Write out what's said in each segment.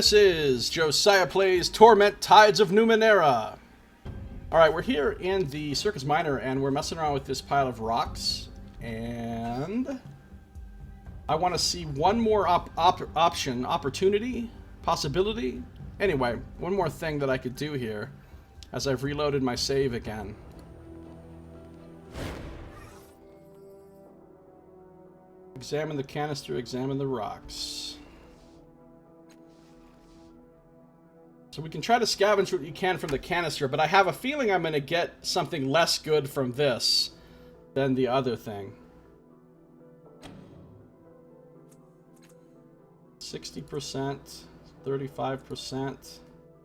This is Josiah Plays Torment Tides of Numenera. Alright, we're here in the Circus Minor and we're messing around with this pile of rocks. And I want to see one more opportunity, possibility. Anyway, one more thing that I could do here as I've reloaded my save again. Examine the canister, examine the rocks. So we can try to scavenge what you can from the canister, but I have a feeling I'm going to get something less good from this than the other thing. 60%, 35%,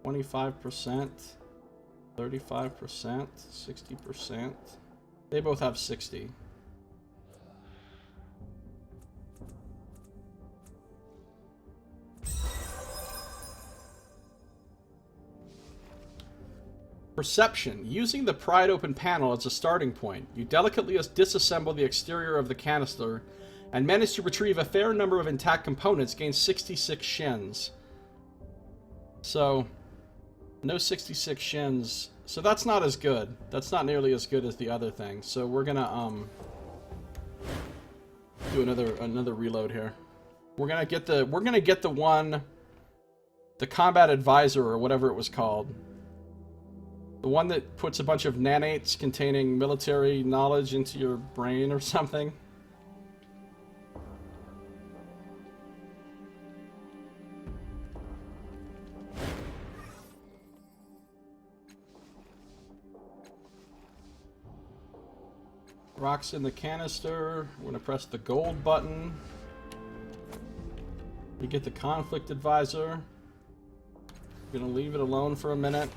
25%, 35%, 60%. They both have 60. Perception. Using the pried open panel as a starting point, you delicately disassemble the exterior of the canister and manage to retrieve a fair number of intact components, gain 66 shins. So, no 66 shins. So that's not as good. That's not nearly as good as the other thing. So we're gonna do another reload here. We're gonna get the one, the combat advisor or whatever it was called. The one that puts a bunch of nanates containing military knowledge into your brain or something. Rocks in the canister. We're going to press the gold button. We get the conflict advisor. We're going to leave it alone for a minute.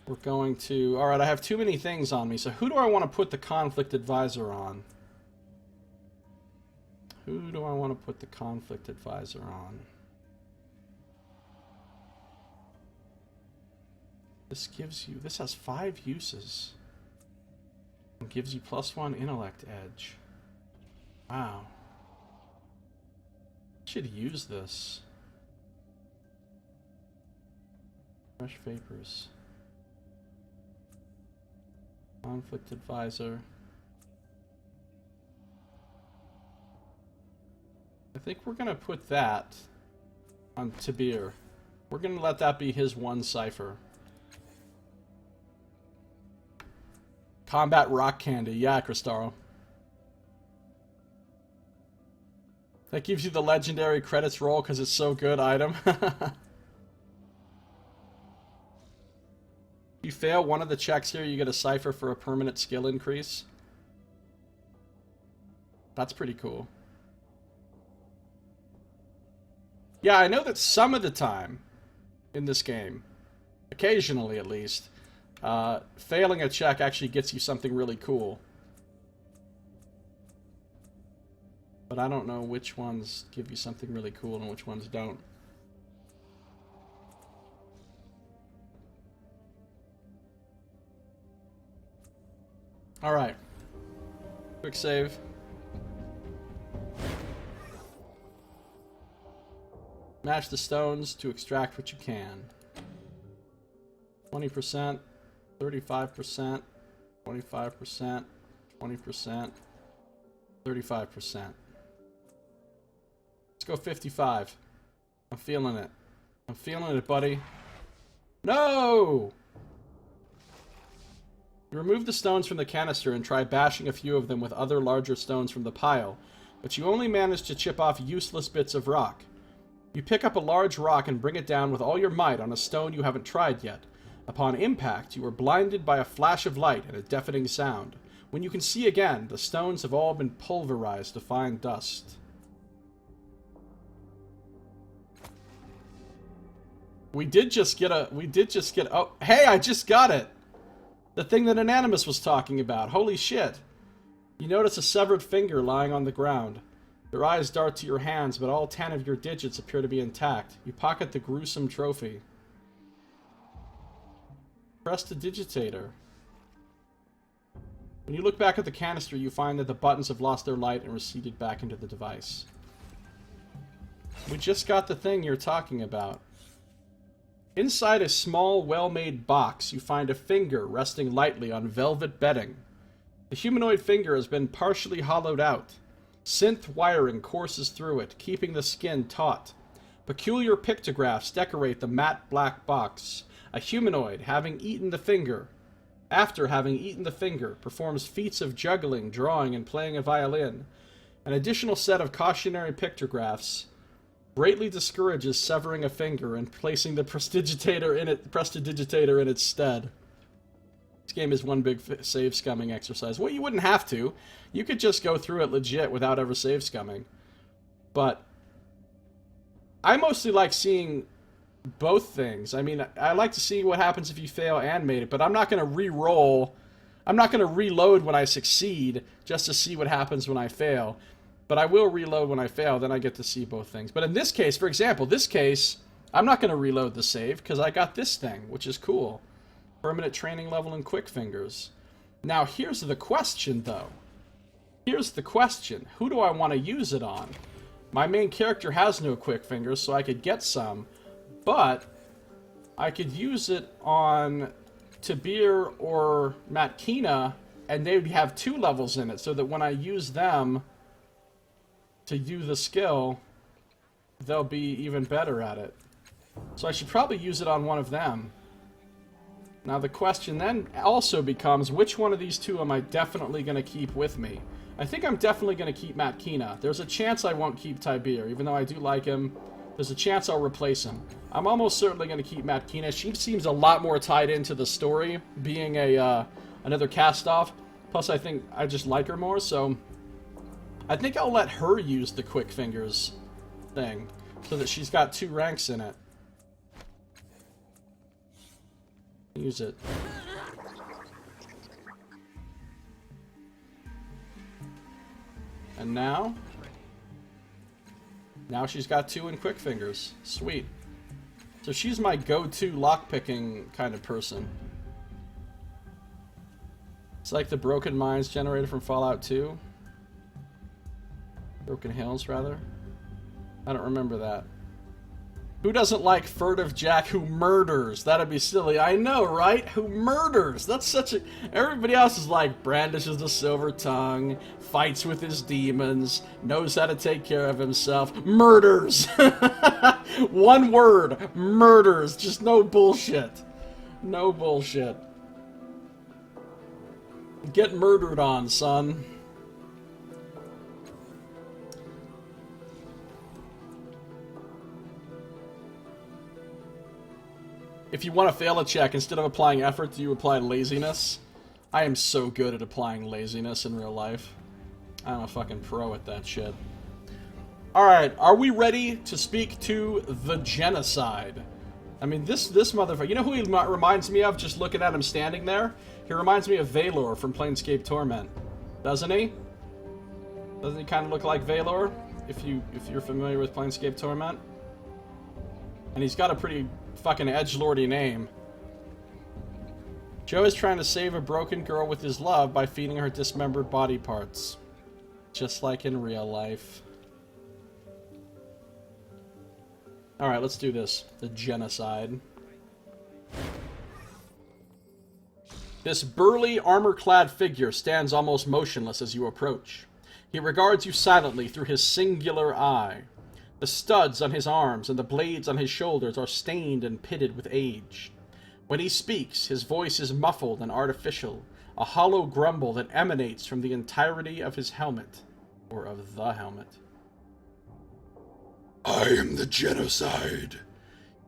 We're going to... Alright, I have too many things on me, so who do I want to put the conflict advisor on? Who do I want to put the conflict advisor on? This gives you... This has 5 uses. It gives you +1 intellect edge. Wow. I should use this. Fresh vapors. Conflict advisor. I think we're gonna put that on Tabir. We're gonna let that be his one cipher. Combat rock candy, yeah, Cristaro. That gives you the legendary credits roll because it's so good item. You fail one of the checks here, you get a cipher for a permanent skill increase. That's pretty cool. Yeah, I know that some of the time in this game, occasionally at least, failing a check actually gets you something really cool. But I don't know which ones give you something really cool and which ones don't. Alright. Quick save. Mash the stones to extract what you can. 20%, 35%, 25%, 20%, 35%. Let's go 55. I'm feeling it. I'm feeling it, buddy. No! You remove the stones from the canister and try bashing a few of them with other larger stones from the pile, but you only manage to chip off useless bits of rock. You pick up a large rock and bring it down with all your might on a stone you haven't tried yet. Upon impact, you are blinded by a flash of light and a deafening sound. When you can see again, the stones have all been pulverized to fine dust. We did just get... Oh, hey, I just got it! The thing that Anonymous was talking about. Holy shit. You notice a severed finger lying on the ground. Your eyes dart to your hands, but all 10 of your digits appear to be intact. You pocket the gruesome trophy. Press the digitator. When you look back at the canister, you find that the buttons have lost their light and receded back into the device. We just got the thing you're talking about. Inside a small, well-made box, you find a finger resting lightly on velvet bedding. The humanoid finger has been partially hollowed out. Synth wiring courses through it, keeping the skin taut. Peculiar pictographs decorate the matte black box. A humanoid, having eaten the finger, after having eaten the finger, performs feats of juggling, drawing, and playing a violin. An additional set of cautionary pictographs greatly discourages severing a finger and placing the prestidigitator in its stead. This game is one big save scumming exercise. Well, you wouldn't have to. You could just go through it legit without ever save scumming. But I mostly like seeing both things. I mean, I like to see what happens if you fail and made it, but I'm not going to re-roll. I'm not going to reload when I succeed just to see what happens when I fail. But I will reload when I fail, then I get to see both things. But in this case, for example, this case, I'm not going to reload the save because I got this thing, which is cool. Permanent training level and quick fingers. Now, here's the question, though. Here's the question. Who do I want to use it on? My main character has no quick fingers, so I could get some. But I could use it on Tabir or Matkina, and they would have 2 levels in it, so that when I use them to do the skill, they'll be even better at it. So I should probably use it on one of them. Now the question then also becomes, which one of these 2 am I definitely going to keep with me? I think I'm definitely going to keep Matkina. There's a chance I won't keep Tibir, even though I do like him. There's a chance I'll replace him. I'm almost certainly going to keep Matkina. She seems a lot more tied into the story, being a another cast-off. Plus, I think I just like her more, so I think I'll let her use the quick fingers thing, so that she's got 2 ranks in it. Use it. And now she's got 2 in quick fingers. Sweet. So she's my go-to lockpicking kind of person. It's like the Broken Mines generated from Fallout 2. Broken Hills, rather. I don't remember that. Who doesn't like Furtive Jack who murders? That'd be silly. I know, right? Who murders? That's such a... Everybody else is like, brandishes the silver tongue, fights with his demons, knows how to take care of himself. Murders! One word. Murders. Just no bullshit. No bullshit. Get murdered on, son. If you want to fail a check, instead of applying effort, do you apply laziness? I am so good at applying laziness in real life. I'm a fucking pro at that shit. Alright, are we ready to speak to the genocide? I mean, this motherfucker... You know who he reminds me of, just looking at him standing there? He reminds me of Valor from Planescape Torment. Doesn't he? Doesn't he kind of look like Valor? If you're familiar with Planescape Torment? And he's got a pretty fucking edgelordy name. Joe is trying to save a broken girl with his love by feeding her dismembered body parts. Just like in real life. Alright, let's do this. The genocide. This burly, armor-clad figure stands almost motionless as you approach. He regards you silently through his singular eye. The studs on his arms and the blades on his shoulders are stained and pitted with age. When he speaks, his voice is muffled and artificial, a hollow grumble that emanates from the entirety of his helmet, or of the helmet. I am the genocide.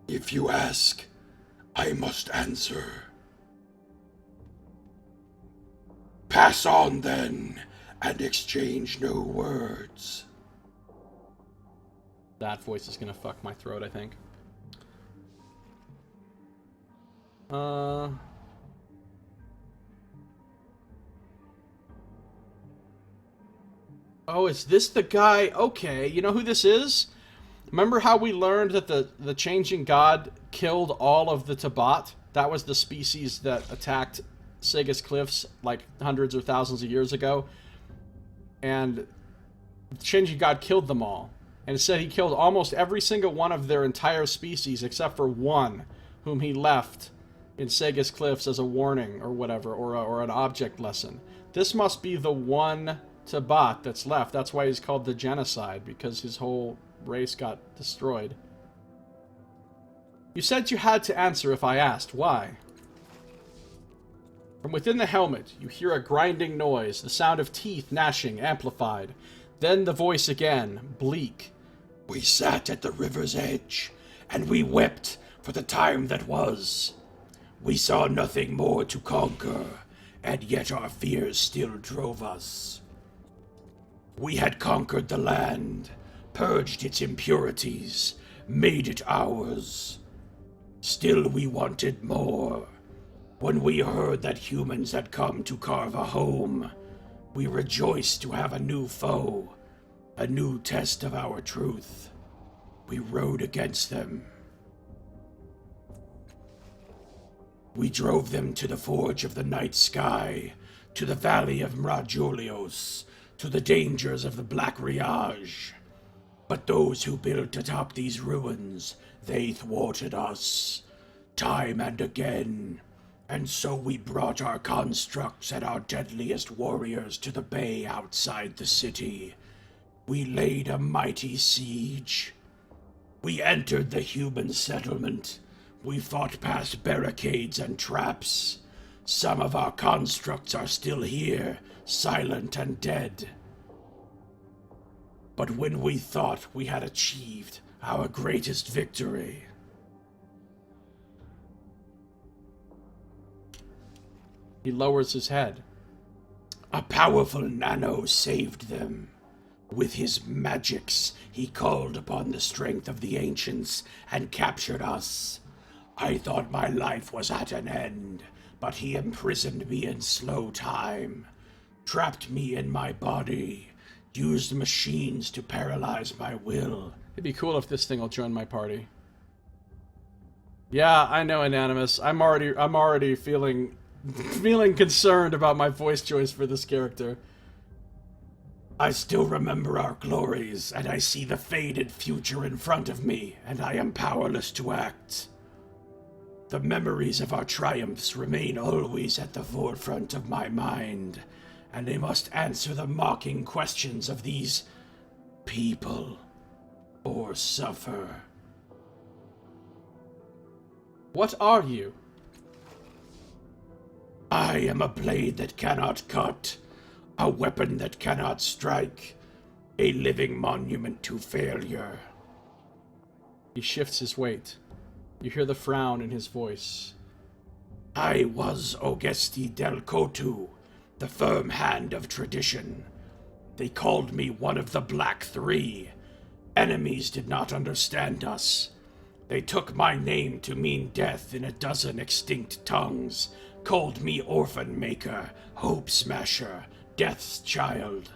If you ask, I must answer. Pass on, then, and exchange no words. That voice is gonna fuck my throat, I think. Oh, is this the guy? Okay, you know who this is? Remember how we learned that the Changing God killed all of the Tabat? That was the species that attacked Sega's Cliffs like hundreds or thousands of years ago. And the Changing God killed them all. and it said he killed almost every single one of their entire species except for one, whom he left in Sega's Cliffs as a warning or whatever, or an object lesson. This must be the one Tabat that's left. That's why he's called the Genocide, because his whole race got destroyed. You said you had to answer if I asked. Why? From within the helmet, you hear a grinding noise, the sound of teeth gnashing, amplified. Then the voice again, bleak. We sat at the river's edge, and we wept for the time that was. We saw nothing more to conquer, and yet our fears still drove us. We had conquered the land, purged its impurities, made it ours. Still we wanted more. When we heard that humans had come to carve a home, we rejoiced to have a new foe, a new test of our truth. We rode against them. We drove them to the forge of the night sky, to the valley of Mrajolios, to the dangers of the Black Riage. But those who built atop these ruins, they thwarted us, time and again. And so we brought our constructs and our deadliest warriors to the bay outside the city. We laid a mighty siege. We entered the human settlement. We fought past barricades and traps. Some of our constructs are still here, silent and dead. But when we thought we had achieved our greatest victory, he lowers his head. A powerful nano saved them. With his magics, he called upon the strength of the ancients and captured us. I thought my life was at an end, but he imprisoned me in slow time, trapped me in my body, used machines to paralyze my will. It'd be cool if this thing will join my party. Yeah, I know, Anonymous. I'm already feeling concerned about my voice choice for this character. I still remember our glories, and I see the faded future in front of me, and I am powerless to act. The memories of our triumphs remain always at the forefront of my mind, and they must answer the mocking questions of these people, or suffer. What are you? I am a blade that cannot cut, a weapon that cannot strike, a living monument to failure. He shifts his weight. You hear the frown in his voice. I was Ogesti del Kotu, the firm hand of tradition. They called me one of the Black Three. Enemies did not understand us. They took my name to mean death in a dozen extinct tongues, called me Orphan Maker, Hope Smasher, Death's Child.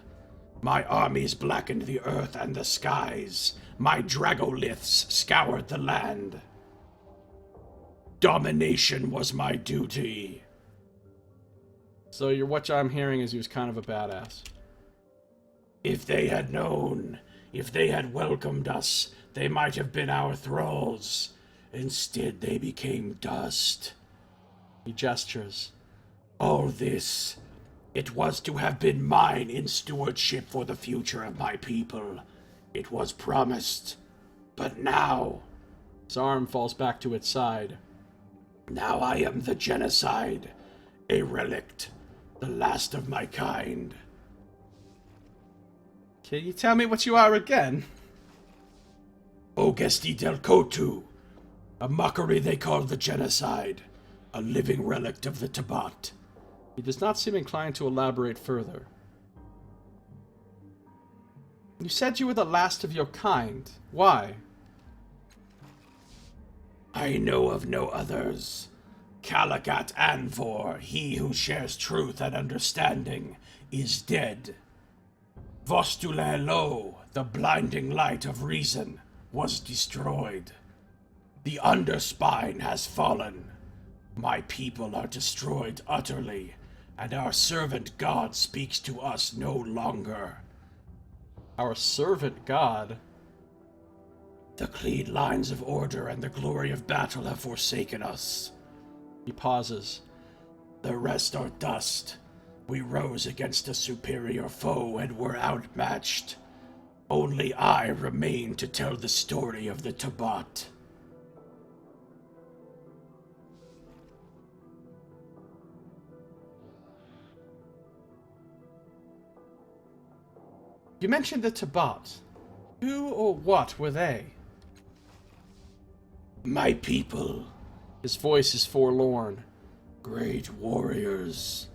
My armies blackened the earth and the skies. My dragoliths scoured the land. Domination was my duty. So what I'm hearing is he was kind of a badass. If they had known, if they had welcomed us, they might have been our thralls. Instead, they became dust. He gestures. All this, it was to have been mine in stewardship for the future of my people. It was promised. But now... His arm falls back to its side. Now I am the Genocide, a relict, the last of my kind. Can you tell me what you are again? Ogesti del Kotu, a mockery they call the Genocide, a living relict of the Tabat. He does not seem inclined to elaborate further. You said you were the last of your kind. Why? I know of no others. Kalagat Anvor, he who shares truth and understanding, is dead. Vostule Lo, the blinding light of reason, was destroyed. The underspine has fallen. My people are destroyed utterly, and our servant God speaks to us no longer. Our servant God? The clean lines of order and the glory of battle have forsaken us. He pauses. The rest are dust. We rose against a superior foe and were outmatched. Only I remain to tell the story of the Tabat. You mentioned the Tabat. Who or what were they? My people. His voice is forlorn. Great warriors.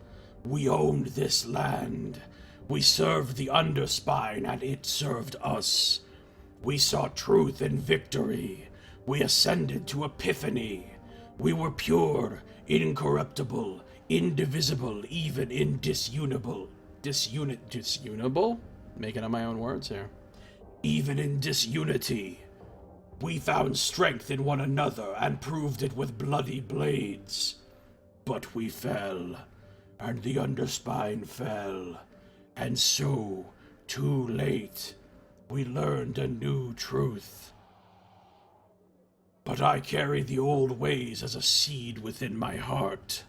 We owned this land. We served the Underspine and it served us. We sought truth and victory. We ascended to epiphany. We were pure, incorruptible, indivisible, even indisunable. Disunable? Making up my own words here. Even in disunity. We found strength in one another and proved it with bloody blades. But we fell, and the Underspine fell. And so, too late, we learned a new truth. But I carry the old ways as a seed within my heart.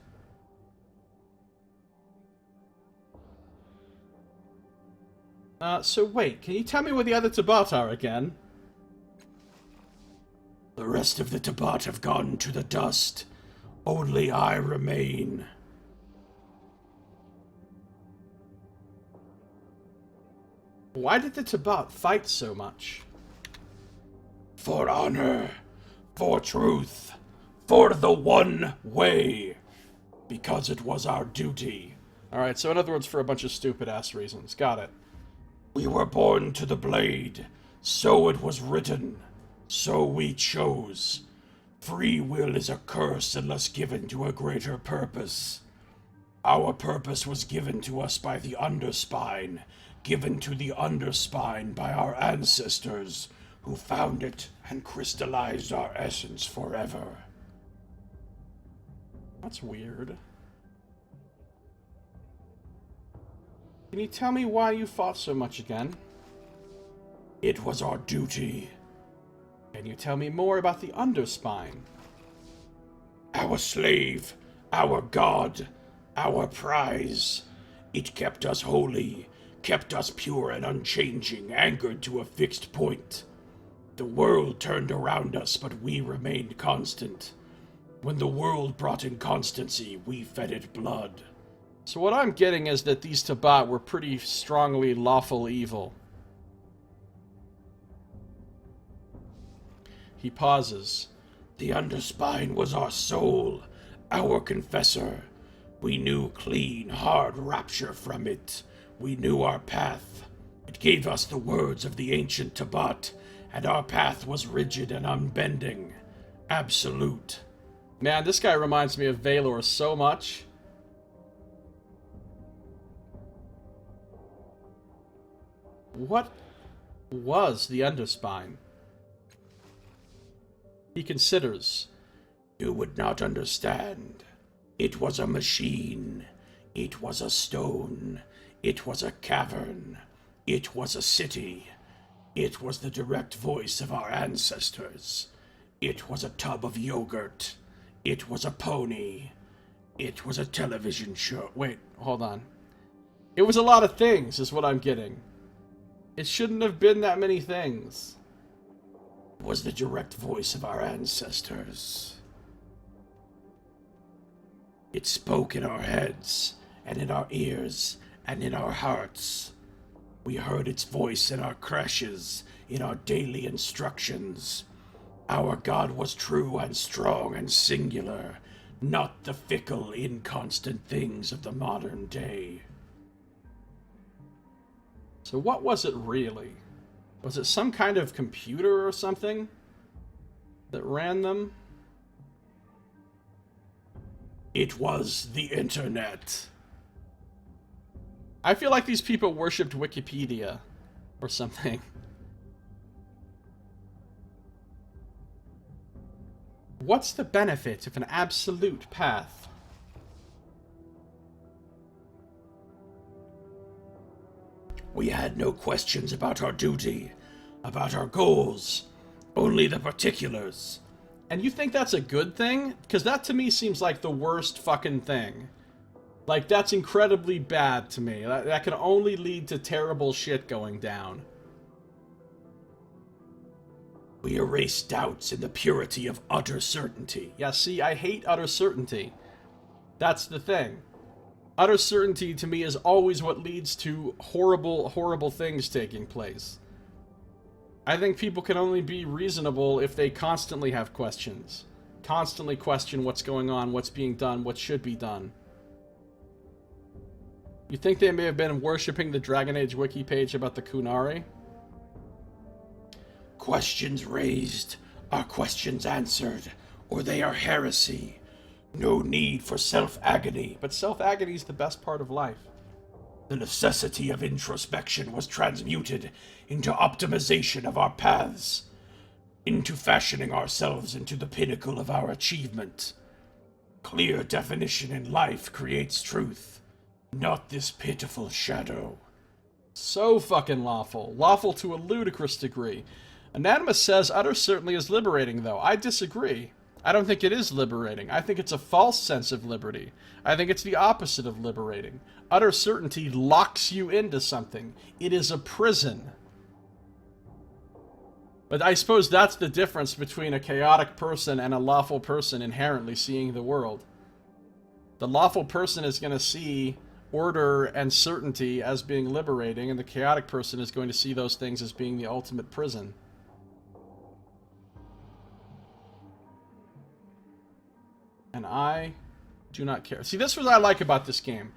So wait, can you tell me where the other Tabat are again? The rest of the Tabat have gone to the dust. Only I remain. Why did the Tabat fight so much? For honor. For truth. For the one way. Because it was our duty. Alright, so in other words, for a bunch of stupid-ass reasons. Got it. We were born to the blade. So it was written. So we chose. Free will is a curse unless given to a greater purpose. Our purpose was given to us by the Underspine, given to the Underspine by our ancestors, who found it and crystallized our essence forever. That's weird. Can you tell me why you fought so much again? It was our duty. Can you tell me more about the Underspine? Our slave, our god, our prize. It kept us holy, kept us pure and unchanging, anchored to a fixed point. The world turned around us, but we remained constant. When the world brought inconstancy, we fed it blood. So what I'm getting is that these Tabat were pretty strongly lawful evil. He pauses. The Underspine was our soul, our confessor. We knew clean, hard rapture from it. We knew our path. It gave us the words of the ancient Tabat, and our path was rigid and unbending. Absolute. Man, this guy reminds me of Valor so much. What was the Underspine? He considers. You would not understand. It was a machine. It was a stone. It was a cavern. It was a city. It was the direct voice of our ancestors. It was a tub of yogurt. It was a pony. It was a television show. Wait, hold on. It was a lot of things, is what I'm getting. It shouldn't have been that many things. It was the direct voice of our ancestors. It spoke in our heads, and in our ears, and in our hearts. We heard its voice in our crashes, in our daily instructions. Our God was true and strong and singular, not the fickle, inconstant things of the modern day. So what was it really? Was it some kind of computer or something that ran them? It was the internet. I feel like these people worshipped Wikipedia or something. What's the benefit of an absolute path? We had no questions about our duty, about our goals. Only the particulars. And you think that's a good thing? Because that to me seems like the worst fucking thing. Like, that's incredibly bad to me. That can only lead to terrible shit going down. We erase doubts in the purity of utter certainty. Yeah, see, I hate utter certainty. That's the thing. Utter certainty to me is always what leads to horrible, horrible things taking place. I think people can only be reasonable if they constantly have questions. Constantly question what's going on, what's being done, what should be done. You think they may have been worshipping the Dragon Age wiki page about the Kunari? Questions raised are questions answered, or they are heresy. No need for self-agony. But self-agony is the best part of life. The necessity of introspection was transmuted into optimization of our paths, into fashioning ourselves into the pinnacle of our achievement. Clear definition in life creates truth, not this pitiful shadow. So fucking lawful. Lawful to a ludicrous degree. Anonymous says utter certainty is liberating, though. I disagree. I don't think it is liberating. I think it's a false sense of liberty. I think it's the opposite of liberating. Utter certainty locks you into something. It is a prison. But I suppose that's the difference between a chaotic person and a lawful person inherently seeing the world. The lawful person is going to see order and certainty as being liberating, and the chaotic person is going to see those things as being the ultimate prison. And I do not care. See, this is what I like about this game.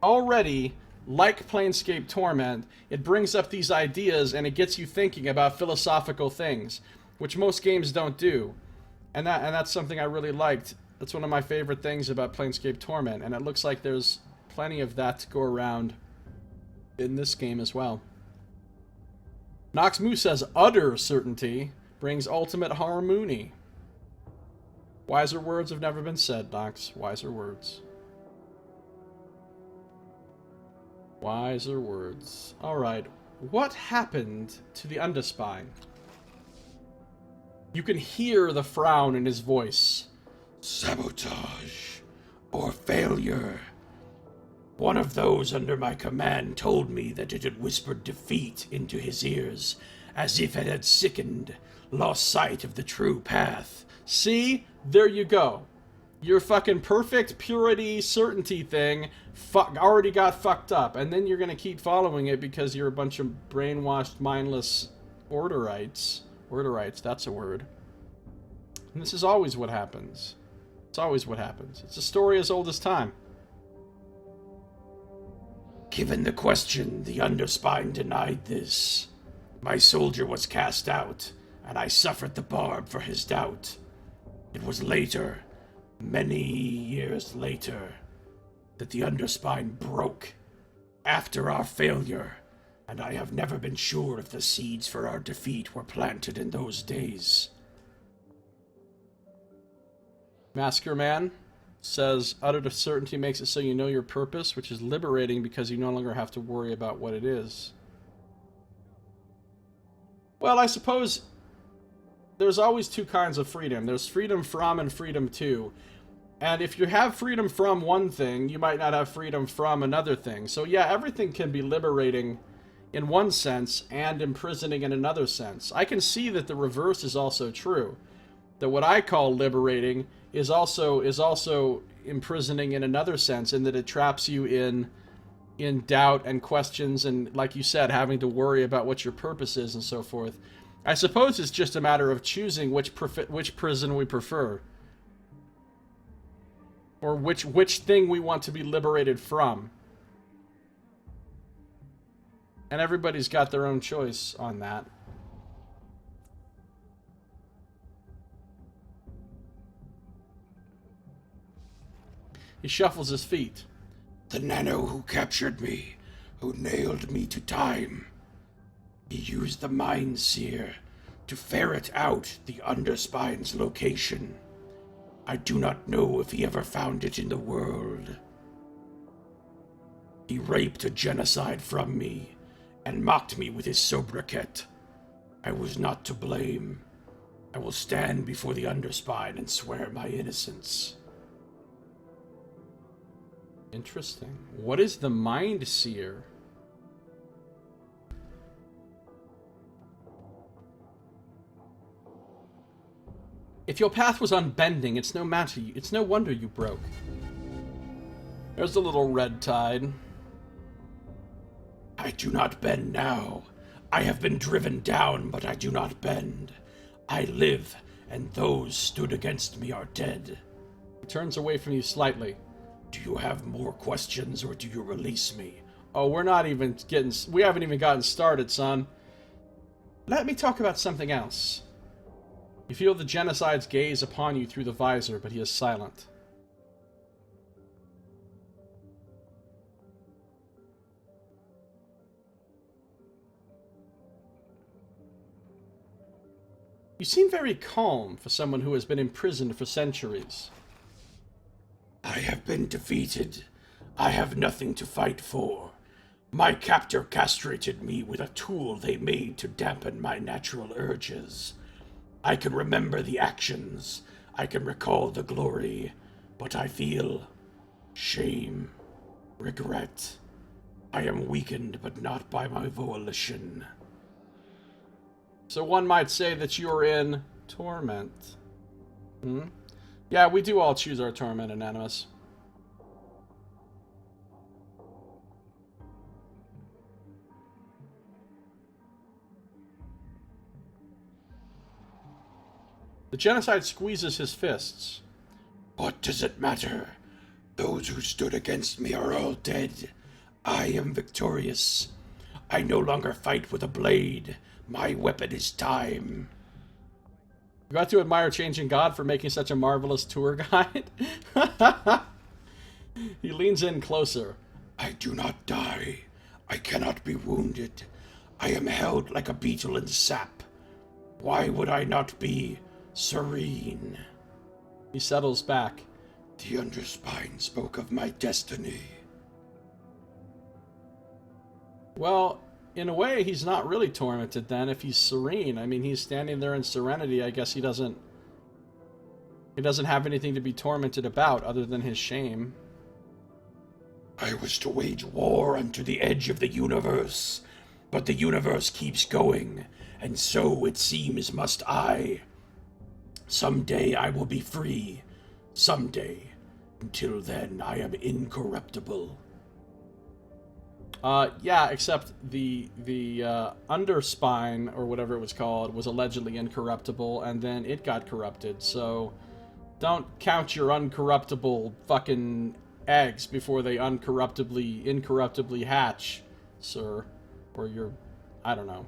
Already, like Planescape Torment, it brings up these ideas and it gets you thinking about philosophical things, which most games don't do. And that's something I really liked. That's one of my favorite things about Planescape Torment, and it looks like there's plenty of that to go around in this game as well. Nox Moo says utter certainty brings ultimate harmony. Wiser words have never been said, Nox. Wiser words. Wiser words. Alright. What happened to the Undyspine? You can hear the frown in his voice. Sabotage or failure. One of those under my command told me that it had whispered defeat into his ears, as if it had sickened, lost sight of the true path. See? There you go. Your fucking perfect purity certainty thing already got fucked up, and then you're gonna keep following it because you're a bunch of brainwashed, mindless orderites. Orderites, that's a word. And this is always what happens. It's always what happens. It's a story as old as time. Given the question, the Underspine denied this. My soldier was cast out, and I suffered the barb for his doubt. It was later, many years later, that the Underspine broke. After our failure, and I have never been sure if the seeds for our defeat were planted in those days. Masker Man says, utter certainty makes it so you know your purpose, which is liberating because you no longer have to worry about what it is. Well, I suppose there's always two kinds of freedom. There's freedom from and freedom to. And if you have freedom from one thing, you might not have freedom from another thing. So yeah, everything can be liberating in one sense and imprisoning in another sense. I can see that the reverse is also true. That what I call liberating is also imprisoning in another sense, in that it traps you in doubt and questions and, like you said, having to worry about what your purpose is and so forth. I suppose it's just a matter of choosing which prison we prefer. Or which thing we want to be liberated from. And everybody's got their own choice on that. He shuffles his feet. The nano who captured me, who nailed me to time. He used the Mind Seer to ferret out the Underspine's location. I do not know if he ever found it in the world. He raped a genocide from me and mocked me with his sobriquet. I was not to blame. I will stand before the Underspine and swear my innocence. Interesting. What is the Mind Seer? If your path was unbending, it's no wonder you broke. There's a little red tide. I do not bend now. I have been driven down, but I do not bend. I live, and those stood against me are dead. He turns away from you slightly. Do you have more questions, or do you release me? Oh, we haven't even gotten started, son. Let me talk about something else. You feel the genocide's gaze upon you through the visor, but he is silent. You seem very calm for someone who has been imprisoned for centuries. I have been defeated. I have nothing to fight for. My captor castrated me with a tool they made to dampen my natural urges. I can remember the actions. I can recall the glory. But I feel shame, regret. I am weakened, but not by my volition. So one might say that you're in Torment. Yeah, we do all choose our Torment, Anonymous. The genocide squeezes his fists. What does it matter? Those who stood against me are all dead. I am victorious. I no longer fight with a blade. My weapon is time. You got to admire Changing God for making such a marvelous tour guide. He leans in closer. I do not die. I cannot be wounded. I am held like a beetle in sap. Why would I not be serene? He settles back. The Underspine spoke of my destiny. Well, in a way, he's not really tormented then if he's serene. I mean, he's standing there in serenity. I guess he doesn't have anything to be tormented about other than his shame. I was to wage war unto the edge of the universe, but the universe keeps going, and so it seems must I. Someday I will be free. Someday. Until then, I am incorruptible. Yeah, except the underspine, or whatever it was called, was allegedly incorruptible, and then it got corrupted, so don't count your uncorruptible fucking eggs before they incorruptibly hatch, sir. Or your... I don't know.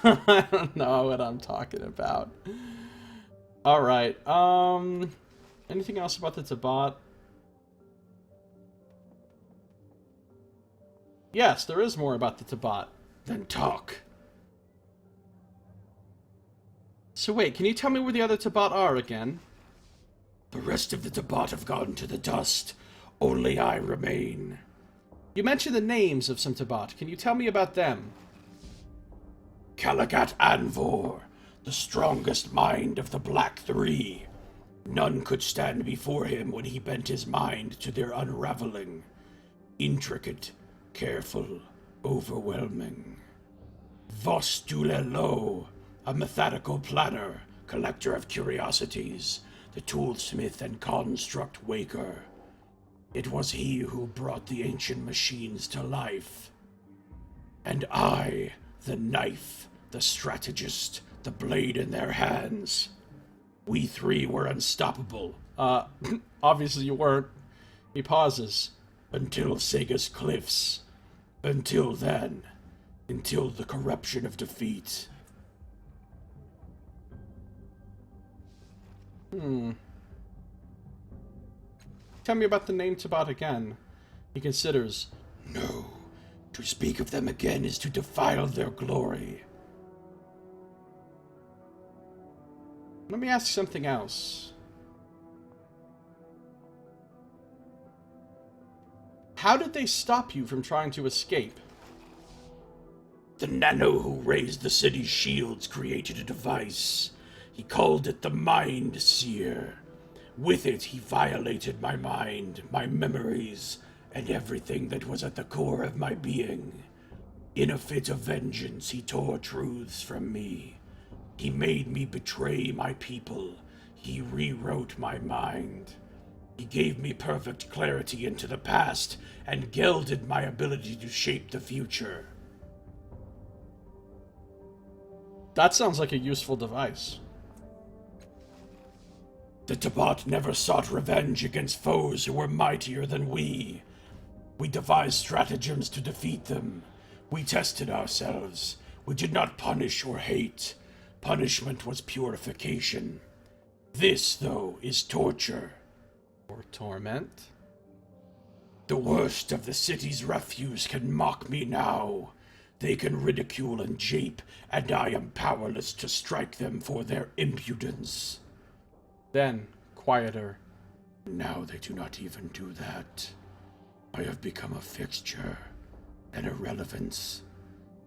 I don't know what I'm talking about. Alright, anything else about the Tabat? Yes, there is more about the Tabat. Then talk. So wait, can you tell me where the other Tabat are again? The rest of the Tabat have gone to the dust. Only I remain. You mentioned the names of some Tabat. Can you tell me about them? Calagat Anvor, the strongest mind of the Black Three. None could stand before him when he bent his mind to their unraveling. Intricate, careful, overwhelming. Vostulelo, a methodical planner, collector of curiosities, the toolsmith and construct waker. It was he who brought the ancient machines to life. And I, the knife, the strategist, the blade in their hands. We three were unstoppable. Obviously you weren't. He pauses. Until Sega's cliffs. Until then. Until the corruption of defeat. Tell me about the name Tabat again. He considers. No. To speak of them again is to defile their glory. Let me ask something else. How did they stop you from trying to escape? The nano who raised the city's shields created a device. He called it the Mind Seer. With it, he violated my mind, my memories, and everything that was at the core of my being. In a fit of vengeance, he tore truths from me. He made me betray my people. He rewrote my mind. He gave me perfect clarity into the past and gelded my ability to shape the future. That sounds like a useful device. The Tabat never sought revenge against foes who were mightier than we. We devised stratagems to defeat them. We tested ourselves. We did not punish or hate. Punishment was purification. This, though, is torture. Or torment. The worst of the city's refuse can mock me now. They can ridicule and jape, and I am powerless to strike them for their impudence. Then, quieter. Now they do not even do that. I have become a fixture, an irrelevance,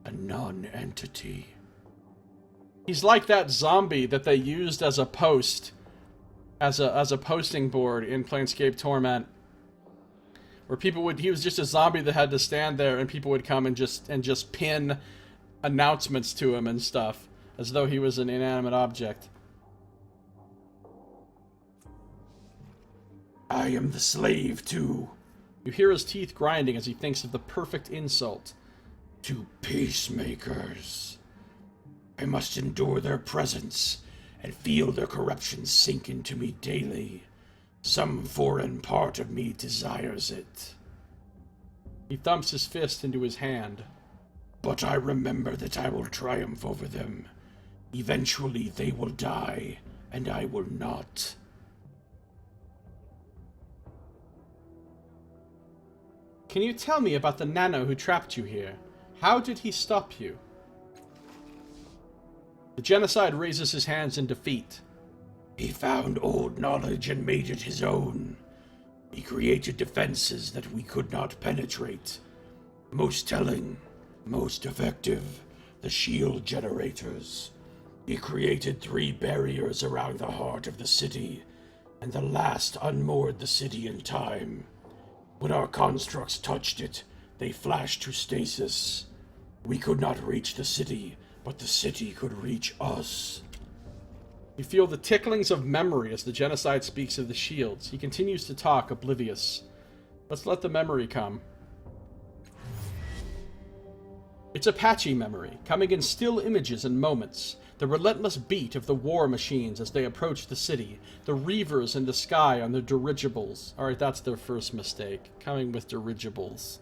a non-entity. He's like that zombie that they used as a post, as a posting board in Planescape Torment, where he was just a zombie that had to stand there, and people would come and just pin announcements to him and stuff, as though he was an inanimate object. I am the slave to... You hear his teeth grinding as he thinks of the perfect insult. To peacemakers. I must endure their presence and feel their corruption sink into me daily. Some foreign part of me desires it. He thumps his fist into his hand. But I remember that I will triumph over them. Eventually they will die, and I will not. Can you tell me about the nano who trapped you here? How did he stop you? The genocide raises his hands in defeat. He found old knowledge and made it his own. He created defenses that we could not penetrate. Most telling, most effective, the shield generators. He created 3 barriers around the heart of the city, and the last unmoored the city in time. When our constructs touched it, they flashed to stasis. We could not reach the city, but the city could reach us. You feel the ticklings of memory as the genocide speaks of the shields. He continues to talk, oblivious. Let's let the memory come. It's a patchy memory, coming in still images and moments. The relentless beat of the war machines as they approach the city. The reavers in the sky on their dirigibles. Alright, that's their first mistake. Coming with dirigibles.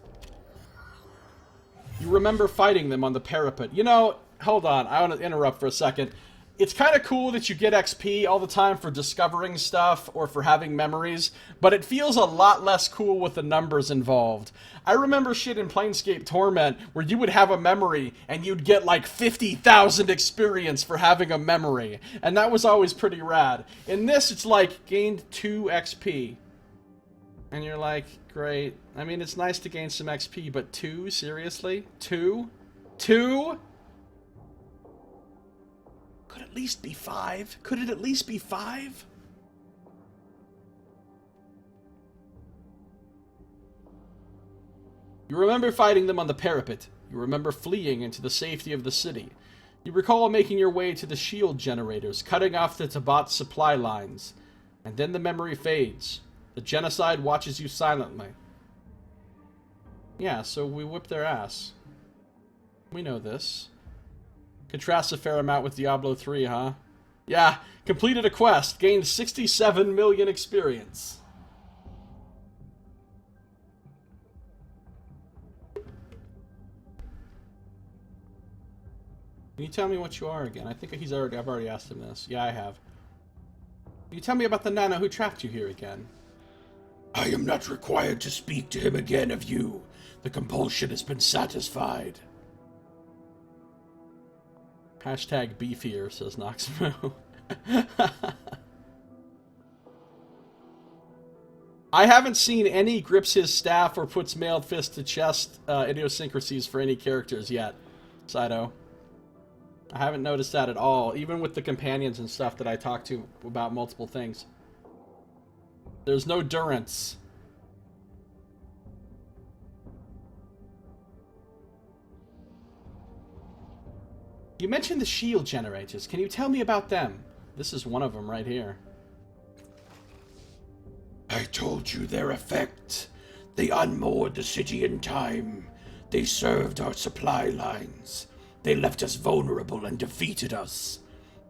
You remember fighting them on the parapet. You know, hold on, I want to interrupt for a second. It's kind of cool that you get XP all the time for discovering stuff or for having memories, but it feels a lot less cool with the numbers involved. I remember shit in Planescape Torment where you would have a memory and you'd get like 50,000 experience for having a memory, and that was always pretty rad. In this, it's like gained 2 XP. And you're like, great. I mean, it's nice to gain some XP, but 2? Seriously? 2? 2? Could at least be 5? Could it at least be 5? You remember fighting them on the parapet. You remember fleeing into the safety of the city. You recall making your way to the shield generators, cutting off the Tabat supply lines. And then the memory fades. The genocide watches you silently. Yeah, so we whipped their ass. We know this. Contrasts a fair amount with Diablo 3, huh? Yeah, completed a quest, gained 67 million experience. Can you tell me what you are again? I think I've already asked him this. Yeah, I have. Can you tell me about the nano who trapped you here again? I am not required to speak to him again of you. The compulsion has been satisfied. Hashtag beefier, says Noxmo. I haven't seen any grips his staff or puts mailed fist to chest idiosyncrasies for any characters yet. Saito. I haven't noticed that at all, even with the companions and stuff that I talk to about multiple things. There's no durance. You mentioned the shield generators. Can you tell me about them? This is one of them right here. I told you their effect. They unmoored the city in time. They served our supply lines. They left us vulnerable and defeated us.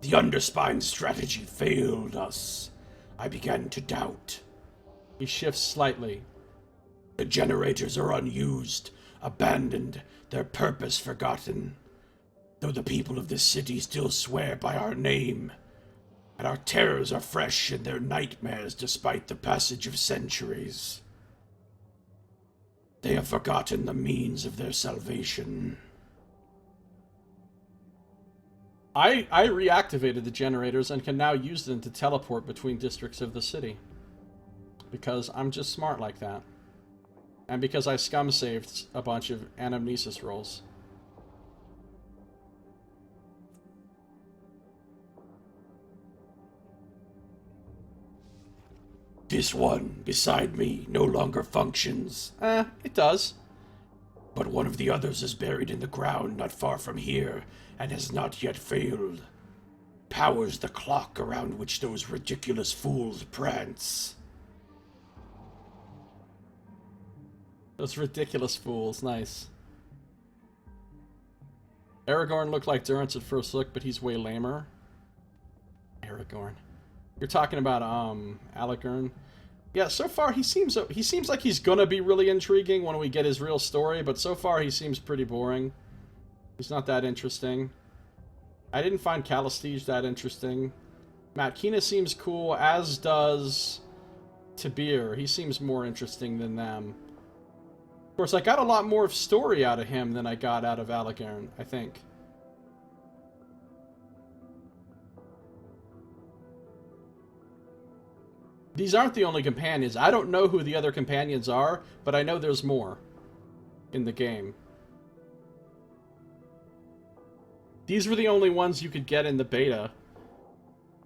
The Underspine strategy failed us. I began to doubt. He shifts slightly. The generators are unused, abandoned, their purpose forgotten. Though the people of this city still swear by our name, and our terrors are fresh in their nightmares despite the passage of centuries. They have forgotten the means of their salvation. I reactivated the generators and can now use them to teleport between districts of the city. Because I'm just smart like that. And because I scum-saved a bunch of anamnesis rolls. This one, beside me, no longer functions. It does. But one of the others is buried in the ground not far from here, and has not yet failed. Powers the clock around which those ridiculous fools prance. Those ridiculous fools, nice. Aragorn looked like Durance at first look, but he's way lamer. Aragorn. You're talking about, Aligern. Yeah, so far he seems like he's gonna be really intriguing when we get his real story, but so far he seems pretty boring. He's not that interesting. I didn't find Calistige that interesting. Matt Kina seems cool, as does Tabir. He seems more interesting than them. Of course, I got a lot more story out of him than I got out of Aligern, I think. These aren't the only companions. I don't know who the other companions are, but I know there's more in the game. These were the only ones you could get in the beta.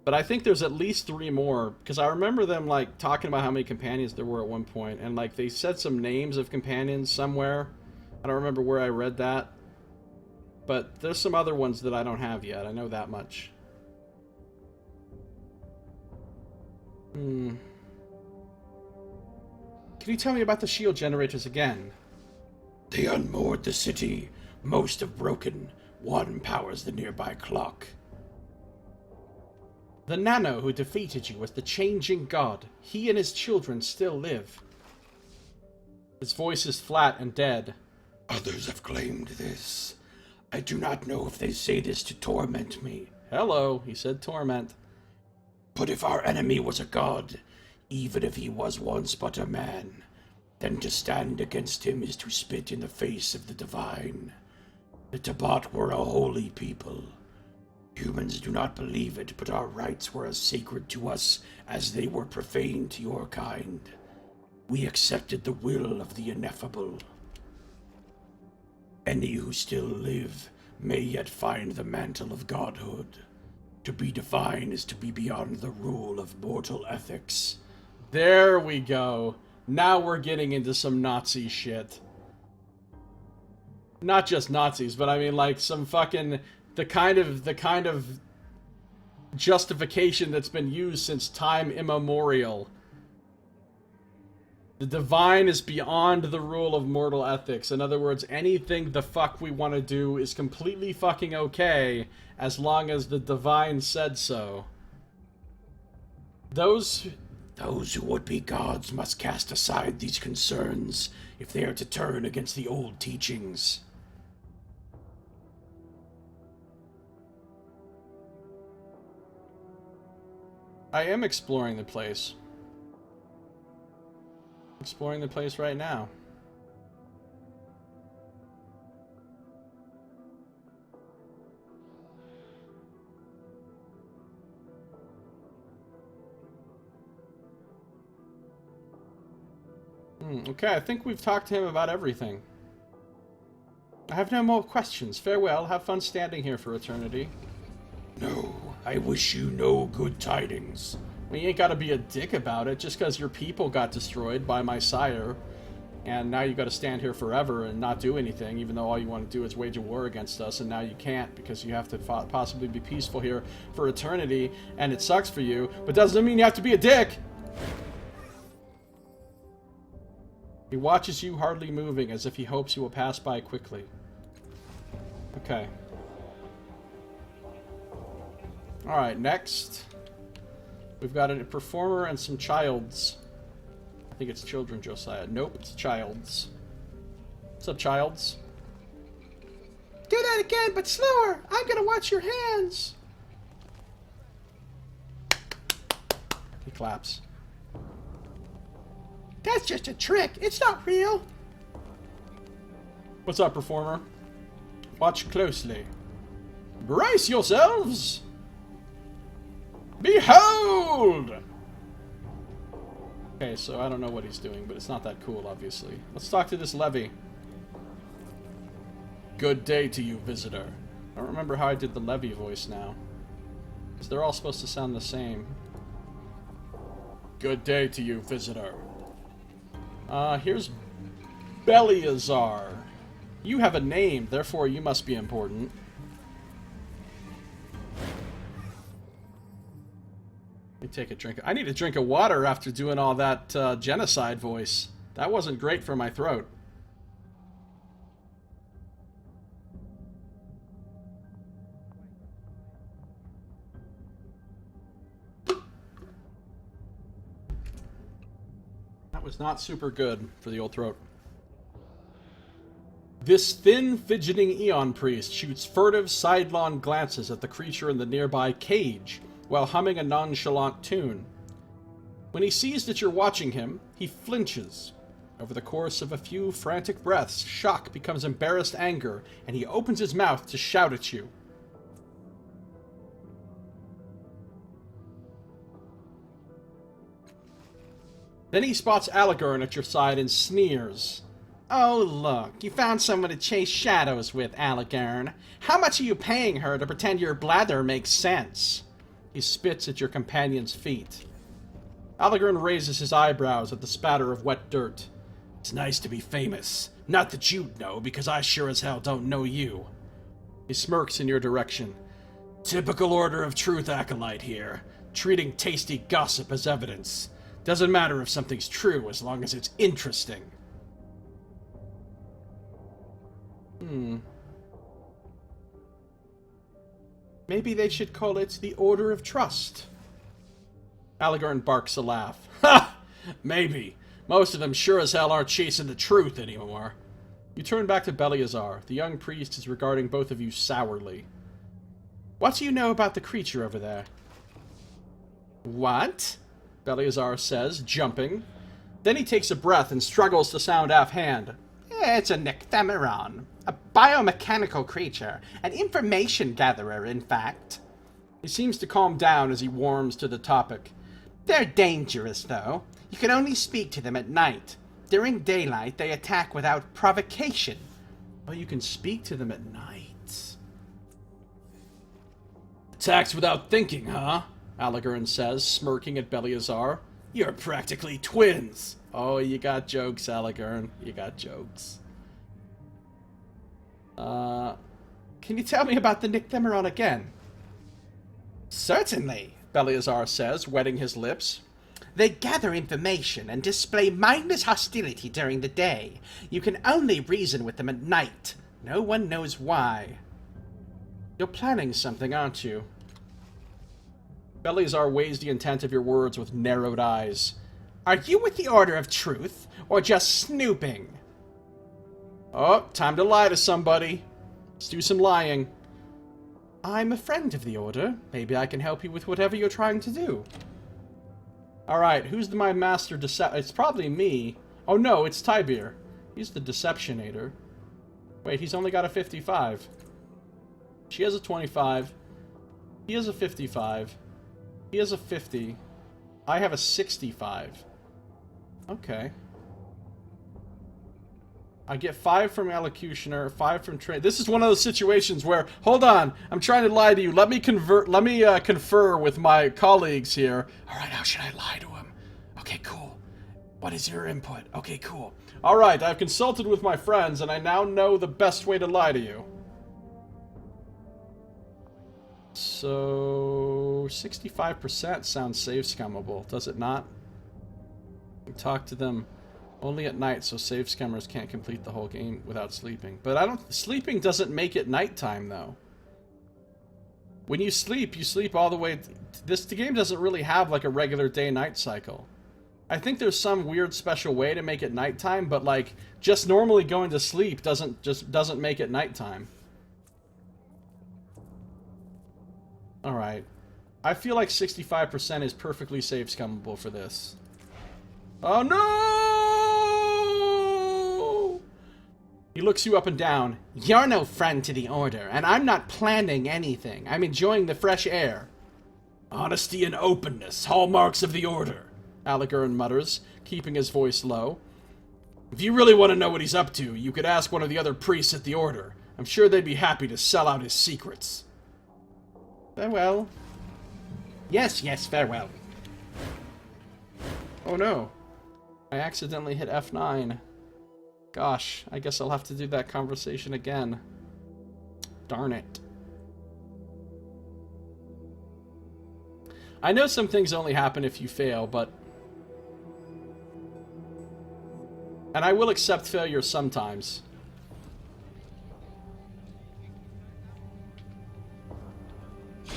But I think there's at least 3 more, because I remember them, like, talking about how many companions there were at one point, and, like, they said some names of companions somewhere. I don't remember where I read that. But there's some other ones that I don't have yet. I know that much. Can you tell me about the shield generators again? They unmoored the city. Most have broken. One powers the nearby clock. The Nano who defeated you was the changing god. He and his children still live. His voice is flat and dead. Others have claimed this. I do not know if they say this to torment me. Hello, he said torment. But if our enemy was a god, even if he was once but a man, then to stand against him is to spit in the face of the divine. The Tabat were a holy people. Humans do not believe it, but our rites were as sacred to us as they were profane to your kind. We accepted the will of the ineffable. Any who still live may yet find the mantle of godhood. To be divine is to be beyond the rule of mortal ethics. There we go. Now we're getting into some Nazi shit. Not just Nazis, but I mean like some fucking the kind of justification that's been used since time immemorial. The divine is beyond the rule of mortal ethics. In other words, anything the fuck we want to do is completely fucking okay as long as the divine said so. Those who would be gods must cast aside these concerns if they are to turn against the old teachings. I am exploring the place. Exploring the place right now. Okay, I think we've talked to him about everything. I have no more questions. Farewell. Have fun standing here for eternity. No, I wish you no good tidings. Well, you ain't gotta be a dick about it just because your people got destroyed by my sire. And now you gotta stand here forever and not do anything, even though all you want to do is wage a war against us, and now you can't because you have to possibly be peaceful here for eternity, and it sucks for you, but doesn't mean you have to be a dick! He watches you hardly moving as if he hopes you will pass by quickly. Okay. Alright, next. We've got a performer and some childs. I think it's children, Josiah. Nope, it's childs. What's up, childs? Do that again, but slower! I'm gonna watch your hands! He claps. That's just a trick. It's not real. What's up, performer? Watch closely. Brace yourselves! Behold! Okay, so I don't know what he's doing, but it's not that cool, obviously. Let's talk to this levy. Good day to you, visitor. I don't remember how I did the levy voice now. Because they're all supposed to sound the same. Good day to you, visitor. Here's Beliazar. You have a name, therefore you must be important. Let me take a drink. I need a drink of water after doing all that genocide voice. That wasn't great for my throat. That was not super good for the old throat. This thin, fidgeting Eon Priest shoots furtive, sidelong glances at the creature in the nearby cage, while humming a nonchalant tune. When he sees that you're watching him, he flinches. Over the course of a few frantic breaths, shock becomes embarrassed anger, and he opens his mouth to shout at you. Then he spots Alagurn at your side and sneers. Oh, look, you found someone to chase shadows with, Alagurn. How much are you paying her to pretend your blather makes sense? He spits at your companion's feet. Alagurn raises his eyebrows at the spatter of wet dirt. It's nice to be famous. Not that you'd know, because I sure as hell don't know you. He smirks in your direction. Typical Order of Truth acolyte here, treating tasty gossip as evidence. Doesn't matter if something's true as long as it's interesting. Maybe they should call it the Order of Trust. Alagurn barks a laugh. Ha! Maybe. Most of them sure as hell aren't chasing the truth anymore. You turn back to Beliazar. The young priest is regarding both of you sourly. What do you know about the creature over there? What? Beliazar says, jumping. Then he takes a breath and struggles to sound offhand. It's a Nycthemeron. A biomechanical creature. An information gatherer, in fact. He seems to calm down as he warms to the topic. They're dangerous, though. You can only speak to them at night. During daylight, they attack without provocation. Well, you can speak to them at night. Attacks without thinking, huh? Alagurn says, smirking at Beliazar. You're practically twins. Oh, you got jokes, Alagurn. You got jokes. Can you tell me about the Nycthemeron again? Certainly, Beliazar says, wetting his lips. They gather information and display mindless hostility during the day. You can only reason with them at night. No one knows why. You're planning something, aren't you? Beliazar weighs the intent of your words with narrowed eyes. Are you with the Order of Truth, or just snooping? Oh, time to lie to somebody. Let's do some lying. I'm a friend of the Order. Maybe I can help you with whatever you're trying to do. Alright, who's my master It's probably me. Oh no, it's Tybir. He's the Deceptionator. Wait, he's only got a 55. She has a 25. He has a 55. He has a 50. I have a 65. Okay. I get 5 from Elocutioner, 5 from Train. This is one of those situations where, hold on, I'm trying to lie to you. Let me confer with my colleagues here. All right, how should I lie to him? Okay, cool. What is your input? Okay, cool. All right, I've consulted with my friends, and I now know the best way to lie to you. So, 65% sounds save scummable, does it not? We talk to them only at night, so save scummers can't complete the whole game without sleeping. But sleeping doesn't make it nighttime, though. When you sleep all the way... The game doesn't really have, like, a regular day-night cycle. I think there's some weird special way to make it nighttime, but, like, just normally going to sleep doesn't make it nighttime. Alright. I feel like 65% is perfectly save scummable for this. Oh no! He looks you up and down. You're no friend to the Order, and I'm not planning anything. I'm enjoying the fresh air. Honesty and openness, hallmarks of the Order, Aligarin mutters, keeping his voice low. If you really want to know what he's up to, you could ask one of the other priests at the Order. I'm sure they'd be happy to sell out his secrets. Farewell. Yes, farewell. Oh no. I accidentally hit F9. Gosh, I guess I'll have to do that conversation again. Darn it. I know some things only happen if you fail, but... And I will accept failure sometimes.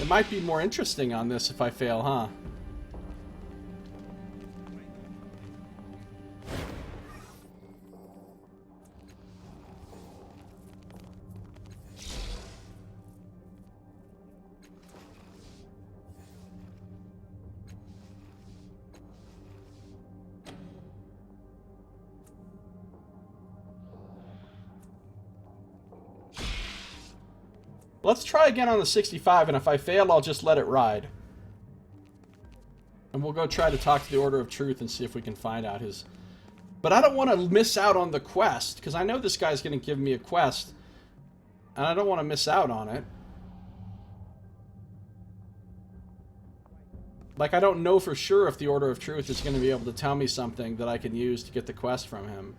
It might be more interesting on this if I fail, huh? Let's try again on the 65, and if I fail, I'll just let it ride. And we'll go try to talk to the Order of Truth and see if we can find out his... But I don't want to miss out on the quest, because I know this guy's going to give me a quest, and I don't want to miss out on it. Like, I don't know for sure if the Order of Truth is going to be able to tell me something that I can use to get the quest from him.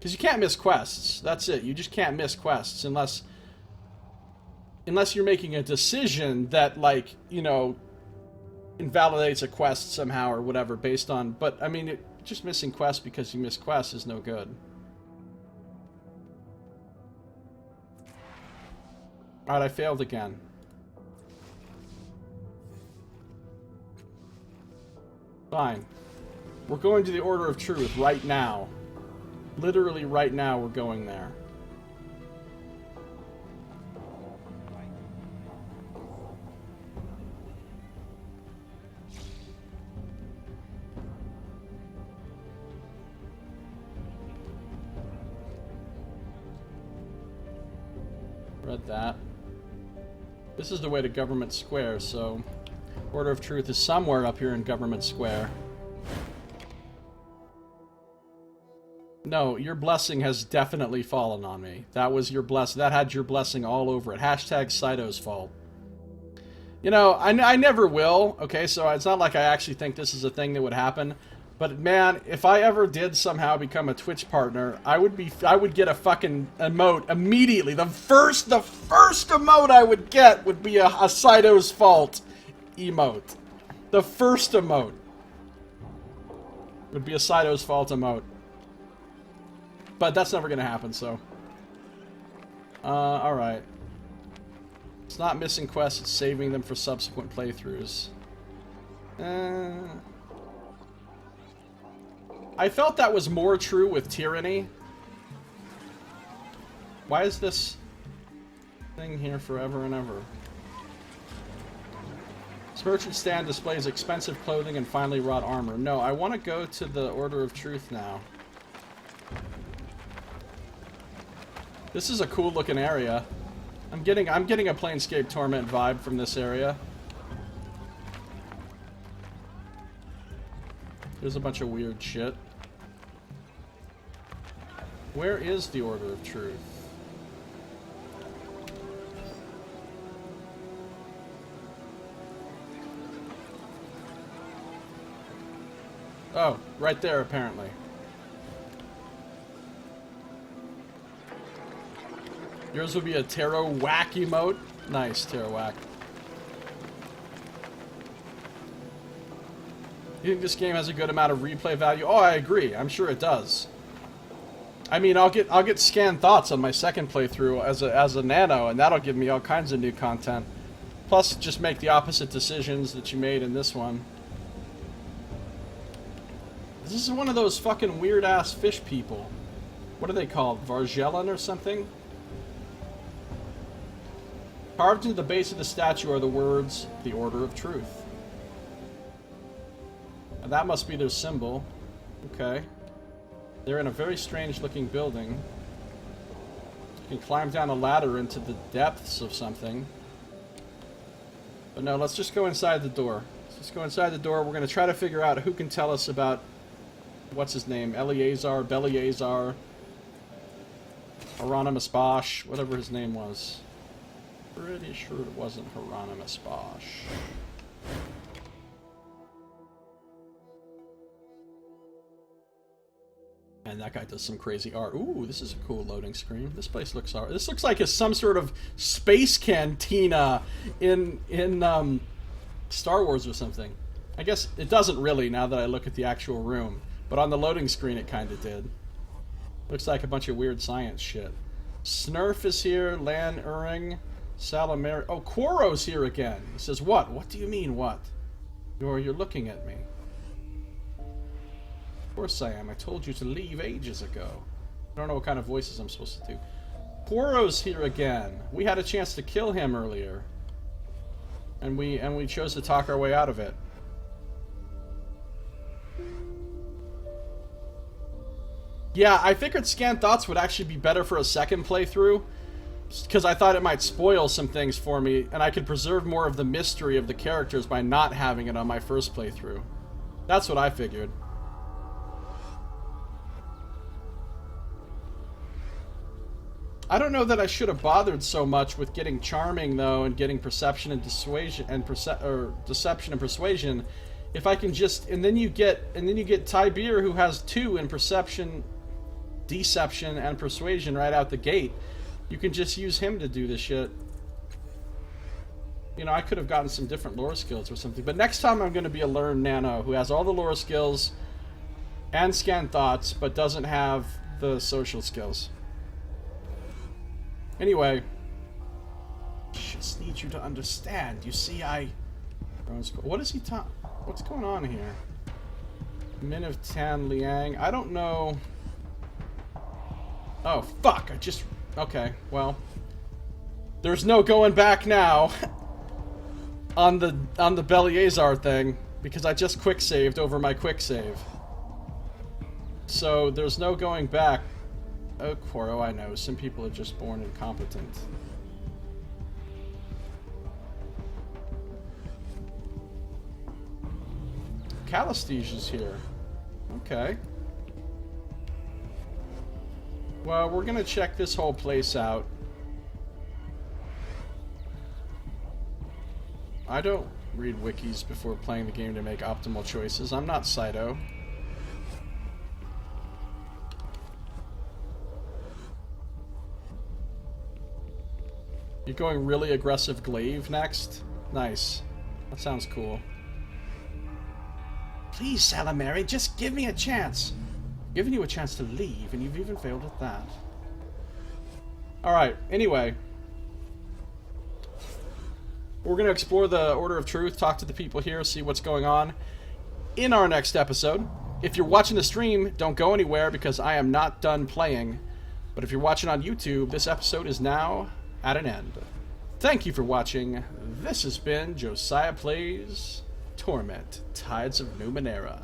Because you can't miss quests. That's it. You just can't miss quests unless you're making a decision that, like, you know, invalidates a quest somehow or whatever based on... But, I mean, just missing quests because you miss quests is no good. Alright, I failed again. Fine. We're going to the Order of Truth right now. Literally right now we're going there. Read that. This is the way to Government Square, so... Order of Truth is somewhere up here in Government Square. No, your blessing has definitely fallen on me. That was your that had your blessing all over it. Hashtag Saito's fault. You know, I never will, okay, so it's not like I actually think this is a thing that would happen. But man, if I ever did somehow become a Twitch partner, I would get a fucking emote immediately. The first emote I would get would be a Saito's fault emote. The first emote would be a Saito's fault emote. But that's never gonna happen, so. Alright. It's not missing quests, it's saving them for subsequent playthroughs. I felt that was more true with Tyranny. Why is this thing here forever and ever? This merchant stand displays expensive clothing and finely wrought armor. No, I want to go to the Order of Truth now. This is a cool looking area. I'm getting a Planescape Torment vibe from this area. There's a bunch of weird shit. Where is the Order of Truth? Oh, right there, apparently. Yours will be a Tarot Whack emote. Nice, Tarot Whack. You think this game has a good amount of replay value? Oh, I agree. I'm sure it does. I mean, I'll get scanned thoughts on my second playthrough as a nano, and that'll give me all kinds of new content. Plus, just make the opposite decisions that you made in this one. This is one of those fucking weird-ass fish people. What are they called? Vargellan or something? Carved into the base of the statue are the words, "The Order of Truth." And that must be their symbol. Okay. They're in a very strange-looking building. You can climb down a ladder into the depths of something. But no, let's just go inside the door. Let's just go inside the door. We're going to try to figure out who can tell us about... What's his name? Eleazar, Beliazar, Hieronymus Bosch, whatever his name was. Pretty sure it wasn't Hieronymus Bosch. And that guy does some crazy art. Ooh, this is a cool loading screen. This place looks alright. This looks like some sort of space cantina in Star Wars or something. I guess it doesn't really now that I look at the actual room. But on the loading screen it kind of did. Looks like a bunch of weird science shit. Snurf is here. Lan Uring. Salamari. Oh, Quoro's here again. He says, what? What do you mean, what? You're looking at me. Of course I am. I told you to leave ages ago. I don't know what kind of voices I'm supposed to do. Quoro's here again. We had a chance to kill him earlier. And we chose to talk our way out of it. Yeah, I figured Scan Thoughts would actually be better for a second playthrough, because I thought it might spoil some things for me, and I could preserve more of the mystery of the characters by not having it on my first playthrough. That's what I figured. I don't know that I should have bothered so much with getting Charming, though, and getting Perception and Dissuasion, and Deception and Persuasion, if I can just... And then you get Tybir, who has 2 in Perception, Deception, and Persuasion right out the gate. You can just use him to do this shit. You know, I could have gotten some different lore skills or something. But next time I'm going to be a Learn Nano who has all the lore skills and Scan Thoughts, but doesn't have the social skills. Anyway. Just need you to understand. You see, what is he talking... What's going on here? Min of Tan Liang. I don't know... Oh, fuck! I just... Okay, well, there's no going back now on the Beliazar thing because I just quick saved over my quick save. So there's no going back. Oh, Quoro, I know. Some people are just born incompetent. Calistige is here. Okay. Well, we're gonna check this whole place out. I don't read wikis before playing the game to make optimal choices. I'm not Saito. You're going really aggressive glaive next? Nice. That sounds cool. Please, Salamari, just give me a chance. Giving you a chance to leave, and you've even failed at that. Alright, anyway. We're going to explore the Order of Truth, talk to the people here, see what's going on in our next episode. If you're watching the stream, don't go anywhere because I am not done playing. But if you're watching on YouTube, this episode is now at an end. Thank you for watching. This has been Josiah Plays Torment, Tides of Numenera.